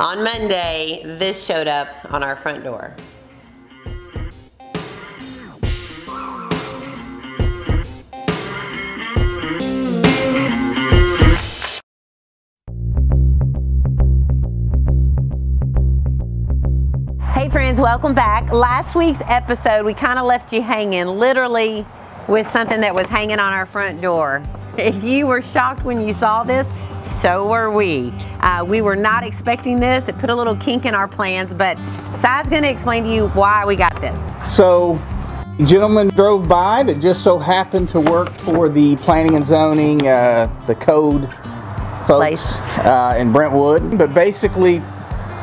On Monday, this showed up on our front door. Hey friends, welcome back. Last week's episode, we kind of left you hanging, literally with something that was hanging on our front door. If you were shocked when you saw this, so were we. We were not expecting this. It put a little kink in our plans, but Si's gonna explain to you why we got this. So, a gentleman drove by that just so happened to work for the planning and zoning, the code folks in Brentwood. But basically,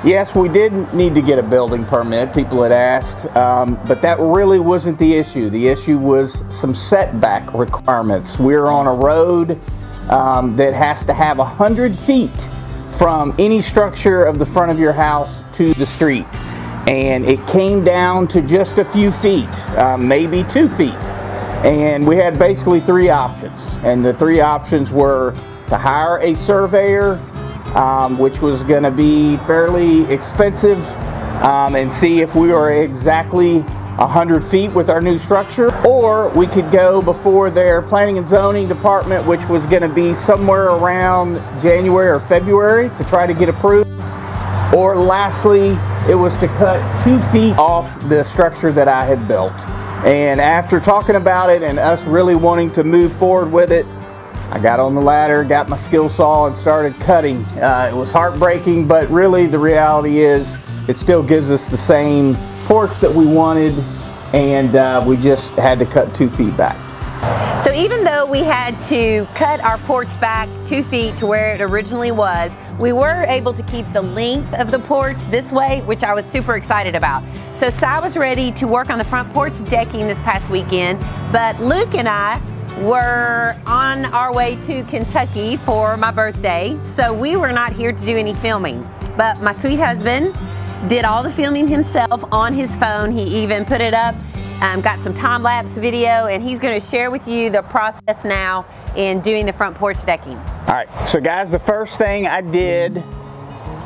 yes, we did need to get a building permit, people had asked, but that really wasn't the issue. The issue was some setback requirements. We're on a road that has to have 100 feet from any structure of the front of your house to the street. And it came down to just a few feet, maybe 2 feet. And we had basically three options. And the three options were to hire a surveyor, which was going to be fairly expensive, and see if we were exactly 100 feet with our new structure, or we could go before their planning and zoning department, which was going to be somewhere around January or February to try to get approved, or lastly, it was to cut 2 feet off the structure that I had built. And after talking about it and us really wanting to move forward with it, I got on the ladder, got my skill saw, and started cutting. It was heartbreaking, but really the reality is it still gives us the same porch that we wanted, and we just had to cut 2 feet back. So even though we had to cut our porch back 2 feet to where it originally was, we were able to keep the length of the porch this way, which I was super excited about. So Si was ready to work on the front porch decking this past weekend, but Luke and I were on our way to Kentucky for my birthday, so we were not here to do any filming. But my sweet husband did all the filming himself on his phone. He even put it up, got some time-lapse video, and he's going to share with you the process now in doing the front porch decking. All right, so guys, the first thing I did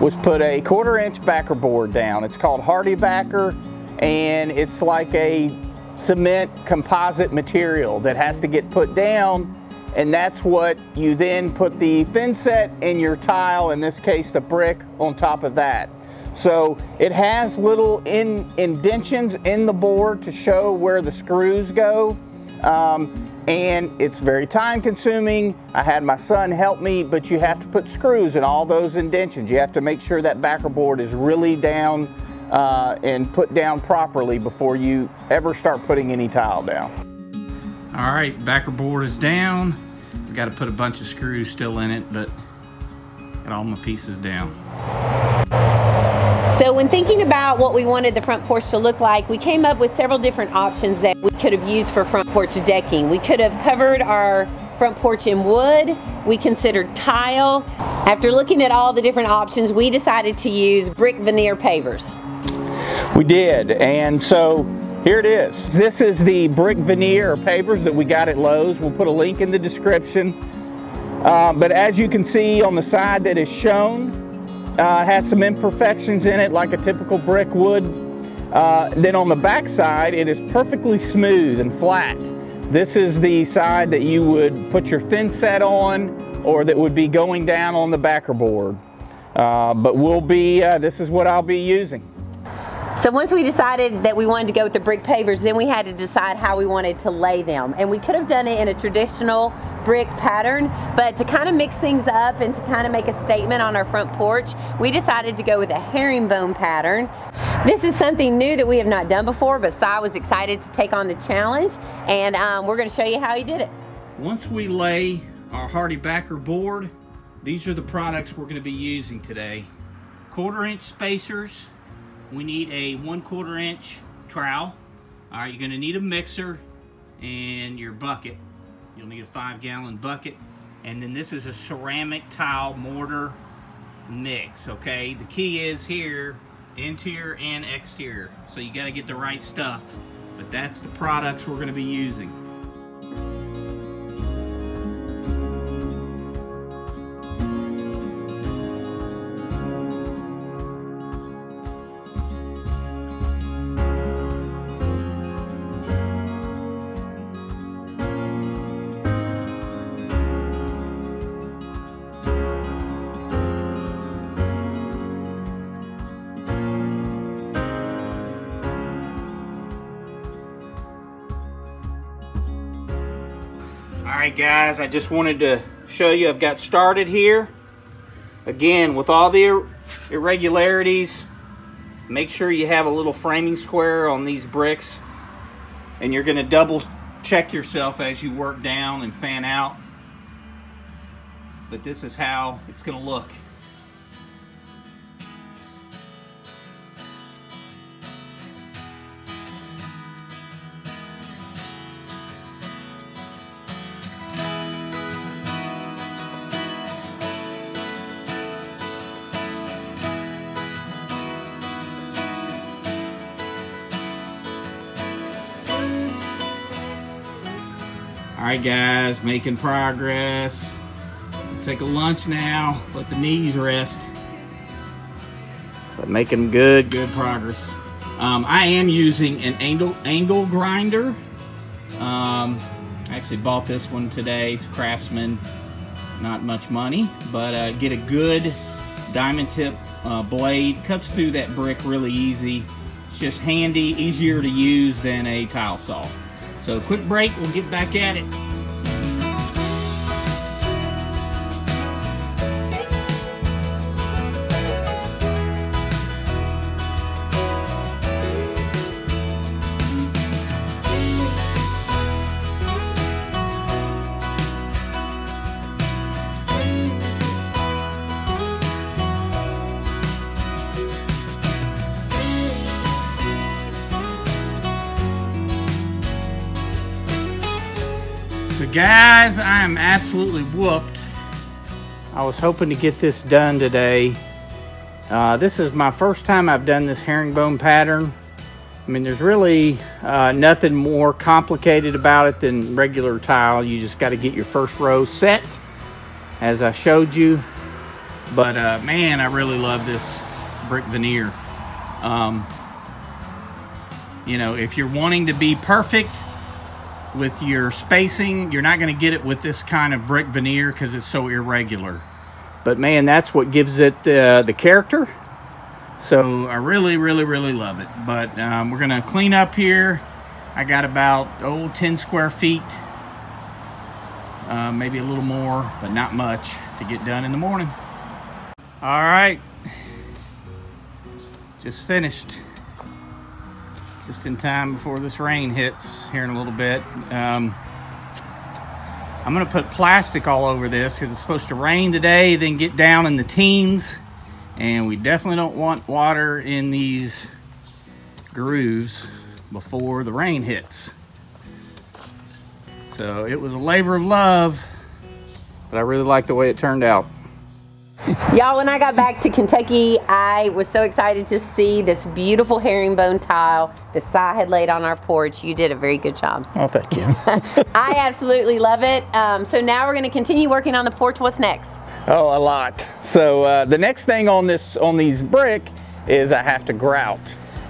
was put a 1/4-inch backer board down. It's called Hardy Backer, and it's like a cement composite material that has to get put down, and that's what you then put the thin set in your tile, in this case the brick, on top of that. So it has little indentions in the board to show where the screws go, and it's very time consuming. I had my son help me, but you have to put screws in all those indentions. You have to make sure that backer board is really down and put down properly before you ever start putting any tile down. All right, backer board is down. I've got to put a bunch of screws still in it, but got all my pieces down. So when thinking about what we wanted the front porch to look like, we came up with several different options that we could have used for front porch decking. We could have covered our front porch in wood. We considered tile. After looking at all the different options, we decided to use brick veneer pavers. We did, and so here it is. This is the brick veneer or pavers that we got at Lowe's. We'll put a link in the description. But as you can see on the side that is shown, it has some imperfections in it like a typical brick would. Then on the back side, it is perfectly smooth and flat. This is the side that you would put your thin set on, or that would be going down on the backer board. But this is what I'll be using. So once we decided that we wanted to go with the brick pavers, then we had to decide how we wanted to lay them. And we could have done it in a traditional brick pattern, but to kind of mix things up and to kind of make a statement on our front porch, we decided to go with a herringbone pattern. This is something new that we have not done before, but Si was excited to take on the challenge, and we're going to show you how he did it. Once we lay our Hardy Backer board, these are the products we're going to be using today. 1/4-inch spacers. We need a 1/4-inch trowel. All right, you're going to need a mixer and your bucket. You'll need a 5-gallon bucket. And then this is a ceramic tile mortar mix, okay? The key is here, interior and exterior. So you got to get the right stuff. But that's the products we're going to be using. Alright guys, I just wanted to show you I've got started here. Again, with all the irregularities, make sure you have a little framing square on these bricks, and you're going to double check yourself as you work down and fan out. But this is how it's going to look. Alright guys, making progress. Take a lunch now, let the knees rest. But making good progress. I am using an angle grinder. I actually bought this one today. It's Craftsman, not much money, but get a good diamond tip blade. Cuts through that brick really easy. It's just handy, easier to use than a tile saw. So quick break, we'll get back at it. So guys, I am absolutely whooped. I was hoping to get this done today. This is my first time I've done this herringbone pattern. I mean, there's really nothing more complicated about it than regular tile. You just got to get your first row set, as I showed you. But man, I really love this brick veneer. You know, if you're wanting to be perfect with your spacing, you're not going to get it with this kind of brick veneer because it's so irregular. But man, that's what gives it the character. So I really love it. But we're going to clean up here. I got about 10 square feet, maybe a little more, but not much, to get done in the morning. All right, just finished. Just in time before this rain hits here in a little bit. I'm gonna put plastic all over this because it's supposed to rain today, then get down in the teens, and we definitely don't want water in these grooves before the rain hits. So it was a labor of love, but I really like the way it turned out. Y'all, when I got back to Kentucky, I was so excited to see this beautiful herringbone tile that Si had laid on our porch. You did a very good job. Oh, thank you. I absolutely love it. So now we're going to continue working on the porch. What's next? Oh, a lot. So the next thing on these brick is I have to grout.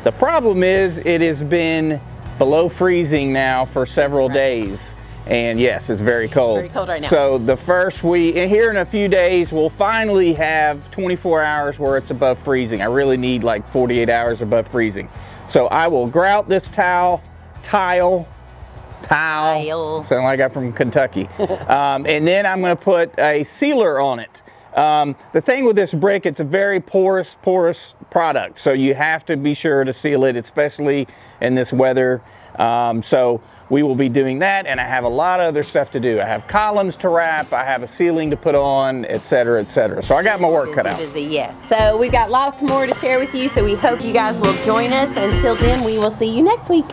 The problem is it has been below freezing now for several days. And yes, it's very cold. Very cold right now. So the first here in a few days, we'll finally have 24 hours where it's above freezing. I really need like 48 hours above freezing. So I will grout this tile, sound like I'm from Kentucky. And then I'm gonna put a sealer on it. The thing with this brick, it's a very porous product. So you have to be sure to seal it, especially in this weather. So we will be doing that, and I have a lot of other stuff to do. I have columns to wrap, I have a ceiling to put on, etc., etc. So I got my work cut out. Busy, yes. So we've got lots more to share with you, so we hope you guys will join us. Until then, we will see you next week.